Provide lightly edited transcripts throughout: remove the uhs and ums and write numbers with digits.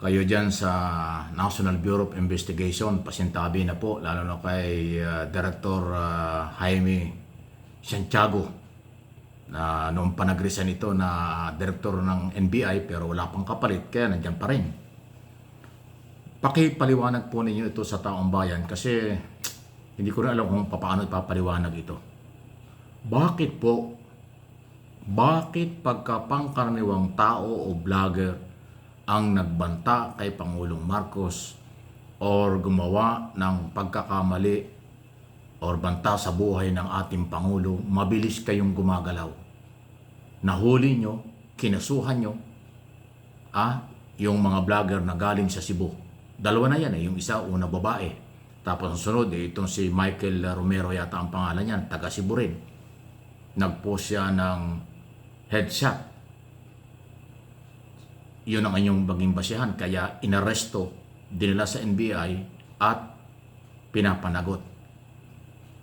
kayo dyan sa National Bureau of Investigation, pasintabi na po, lalo na kay Director Jaime Santiago, na noong panag-resign ito na Director ng NBI pero wala pang kapalit, kaya nandyan pa rin. Pakipaliwanag po ninyo ito sa taong bayan kasi hindi ko rin alam kung paano ipapaliwanag ito. Bakit po? Bakit pagkapangkaraniwang tao o vlogger ang nagbanta kay Pangulong Marcos or gumawa ng pagkakamali or banta sa buhay ng ating Pangulo, mabilis kayong gumagalaw? Nahuli nyo, kinasuhan nyo, yung mga vlogger na galing sa Cebu. Dalawa na yan yung isa, una babae. Tapos ang sunod, itong si Michael Romero yata ang pangalan niyan, taga Cebu rin. Nag-post siya ng headshot. Yun ang inyong baging basihan, kaya inaresto, dinala sa NBI at pinapanagot.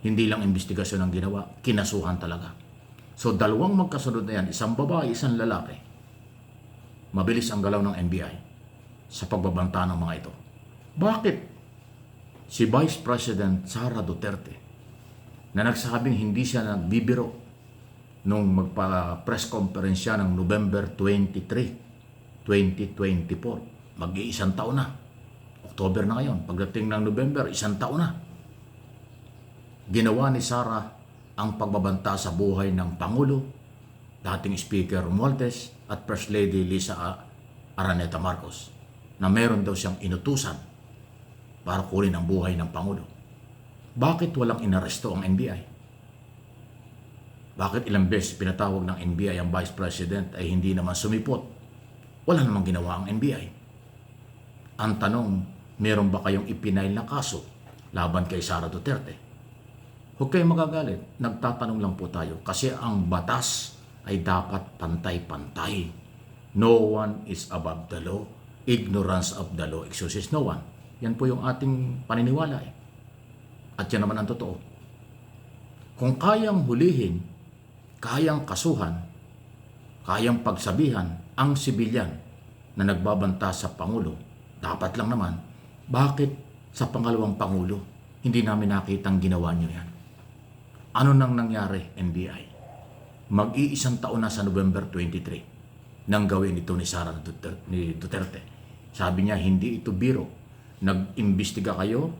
Hindi lang investigasyon ang ginawa, kinasuhan talaga. So dalawang magkasunod na yan, isang babae, isang lalaki. Mabilis ang galaw ng NBI sa pagbabanta ng mga ito. Bakit si Vice President Sara Duterte na nagsabing hindi siya nagbibiro nung magpa-press conference siya ng November 23, 2024. Mag-iisang taon na. October na ngayon. Pagdating ng November, isang taon na. Ginawa ni Sara ang pagbabanta sa buhay ng Pangulo, dating Speaker Romualdez at First Lady Lisa Araneta Marcos, na meron daw siyang inutusan para kunin ang buhay ng Pangulo. Bakit walang inaresto ang NBI? Bakit ilang beses pinatawag ng NBI ang Vice President ay hindi naman sumipot? Wala namang ginawa ang NBI. Ang tanong, meron ba kayong ipinail na kaso laban kay Sara Duterte? Huwag kayong magagalit. Nagtatanong lang po tayo kasi ang batas ay dapat pantay-pantay. No one is above the law. Ignorance of the law excuses no one. Yan po yung ating paniniwala eh. At yan naman ang totoo. Kung kayang hulihin, kayang kasuhan, kayang pagsabihan ang sibilyan na nagbabanta sa Pangulo, dapat lang naman, bakit sa pangalawang Pangulo hindi namin nakitang ginawa nyo yan? Ano nang nangyari, NBI? Mag-iisang taon na sa November 23 nang gawin ito ni Sara Duterte. Sabi niya, hindi ito biro. Nag-imbestiga kayo,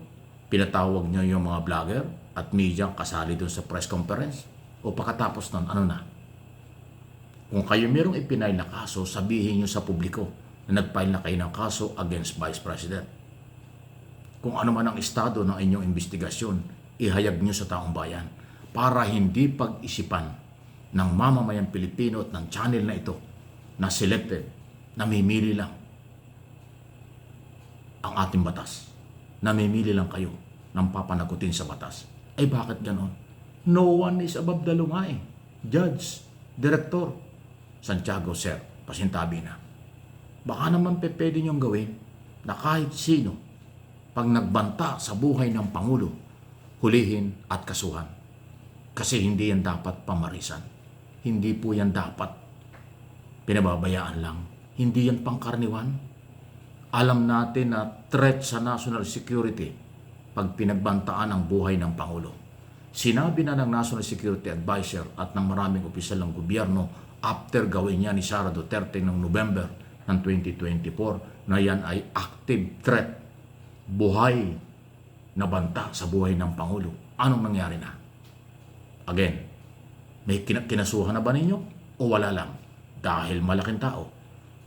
pinatawag nyo yung mga vlogger at media kasali doon sa press conference, o pagkatapos nun, ano na? Kung kayo mayroong ipinail na kaso, sabihin nyo sa publiko na nagpail na kayo ng kaso against Vice President. Kung ano man ang estado ng inyong investigasyon, ihayag nyo sa taong bayan para hindi pag-isipan ng mamamayang Pilipino at ng channel na ito na selected, namimili lang ang ating batas. Namimili lang kayo ng papanagutin sa batas. Ay bakit ganon? No one is above the law nga eh. Judge, Director Santiago, sir, pasintabi na. Baka naman pwede niyong gawin na kahit sino, pag nagbanta sa buhay ng Pangulo, hulihin at kasuhan. Kasi hindi yan dapat pamarisan. Hindi po yan dapat pinababayaan lang. Hindi yan pangkarniwan. Alam natin na threat sa national security pag pinagbantaan ang buhay ng Pangulo. Sinabi na ng National Security Advisor at ng maraming opisyal ng gobyerno after gawin niya ni Sara Duterte noong November ng 2024 na yan ay active threat, buhay na banta sa buhay ng Pangulo. Anong nangyari na? Again, may kinasuhan na ba ninyo o wala lang? Dahil malaking tao,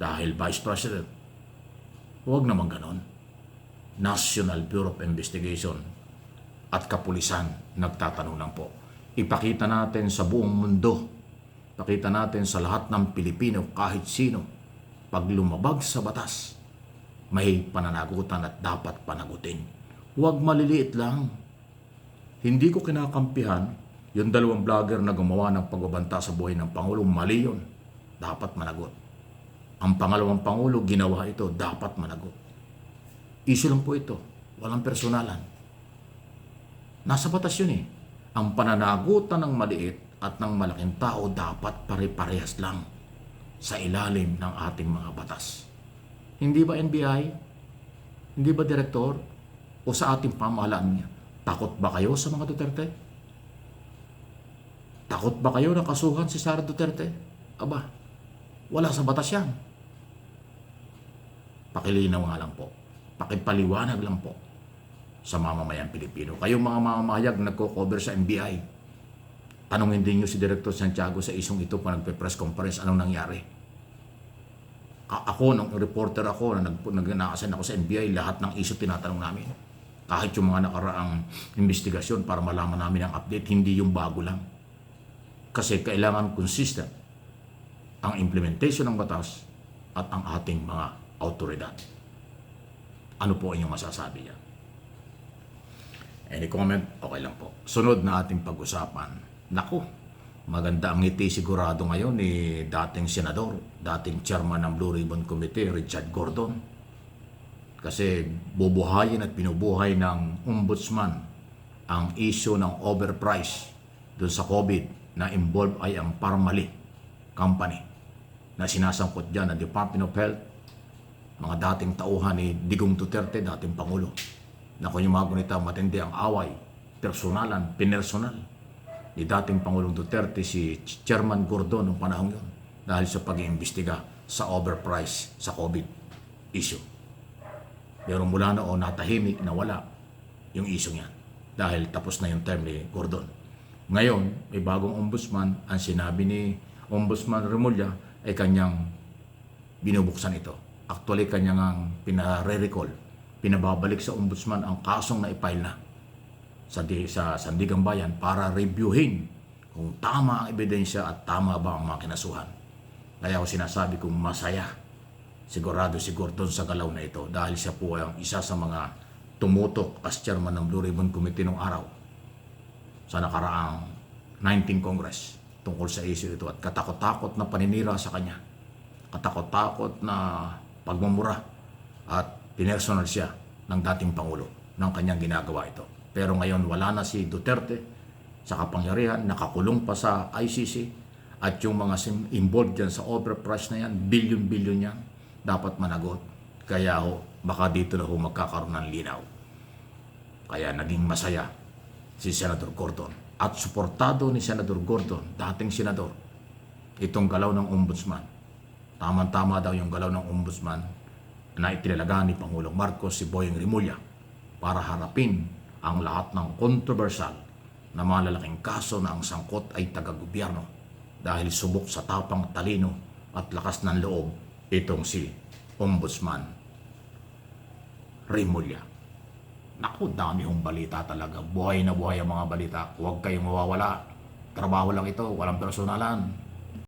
dahil Vice President. Huwag naman ganon. National Bureau of Investigation at kapulisan nagtatanong lang po. Ipakita natin sa buong mundo, pakita natin sa lahat ng Pilipino, kahit sino, pag lumabag sa batas, may pananagutan at dapat panagutin. Huwag maliliit lang. Hindi ko kinakampihan yung dalawang vlogger na gumawa ng pagbabanta sa buhay ng Pangulo. Mali yun. Dapat managot. Ang pangalawang Pangulo, ginawa ito, dapat managot. Issue lang po ito. Walang personalan. Nasa batas yun eh. Ang pananagutan ng maliit at ng malaking tao dapat pare-parehas lang sa ilalim ng ating mga batas. Hindi ba NBI? Hindi ba direktor? O sa ating pamahalaan niya? Takot ba kayo sa mga Duterte? Takot ba kayo na kasuhan si Sara Duterte? Aba, wala sa batas yan. Pakilinaw nga lang po. Pakipaliwanag lang po sa mamamayang Pilipino. Kayong mga mamamayag nagko-cover sa NBI, tanongin din nyo si Director Santiago sa isong ito pa nagpe-press conference, anong nangyari? Ako, nung reporter ako, na nag-naasan ako sa NBI, lahat ng issue tinatanong namin. Kahit yung mga nakaraang investigasyon para malaman namin ang update, hindi yung bago lang. Kasi kailangan consistent ang implementation ng batas at ang ating mga autoridad. Ano po inyong masasabi yan? Any comment? Okay lang po. Sunod na ating pag-usapan. Naku, maganda ang ngiti sigurado ngayon ni dating senador, dating chairman ng Blue Ribbon Committee, Richard Gordon. Kasi bubuhayin at pinubuhay ng ombudsman ang issue ng overprice doon sa COVID na involved ay ang Parmalee Company na sinasangkot dyan ng Department of Health, mga dating tauhan ni Digong Duterte, dating Pangulo. Na kung yung mga gunita, matindi ang away, personalan, pinersonal ni dating Pangulong Duterte, si Chairman Gordon noong panahon yun, dahil sa pag-iimbestiga sa overprice sa COVID issue. Pero mula noon, natahimik, nawala yung issue niyan dahil tapos na yung term ni Gordon. Ngayon, may bagong ombudsman. Ang sinabi ni Ombudsman Remulla ay kanyang binubuksan ito. Actually, kanyang pinare-recall, pinababalik sa ombudsman ang kasong na i-file na sa Sandigang Bayan para reviewin kung tama ang ebidensya at tama ba ang mga kinasuhan. Kaya ako sinasabi kong masaya sigurado si Gordon sa galaw na ito dahil siya po ay ang isa sa mga tumutok as chairman ng Blue Ribbon Committee noong araw sa nakaraang 19th Congress tungkol sa issue ito at katakot-takot na paninira sa kanya, katakot-takot na pagmumura at pinersonal siya ng dating Pangulo ng kanyang ginagawa ito. Pero ngayon wala na si Duterte sa kapangyarihan, nakakulong pa sa ICC at yung mga involved dyan sa overprice na yan, billion-billion yan, dapat managot. Kaya baka dito na magkakaroon ng linaw. Kaya naging masaya si Senator Gordon at suportado ni Senator Gordon, dating senador, itong galaw ng ombudsman. Tama-tama daw yung galaw ng ombudsman na itinalaga ni Pangulong Marcos si Boyeng Remulla para harapin ang lahat ng kontrobersyal na malalaking kaso na ang sangkot ay taga-gobyerno dahil subok sa tapang, talino at lakas ng loob itong si Ombudsman Remulla. Naku, dami hong balita talaga. Buhay na buhay ang mga balita. Huwag kayong mawawala. Trabaho lang ito, walang personalan.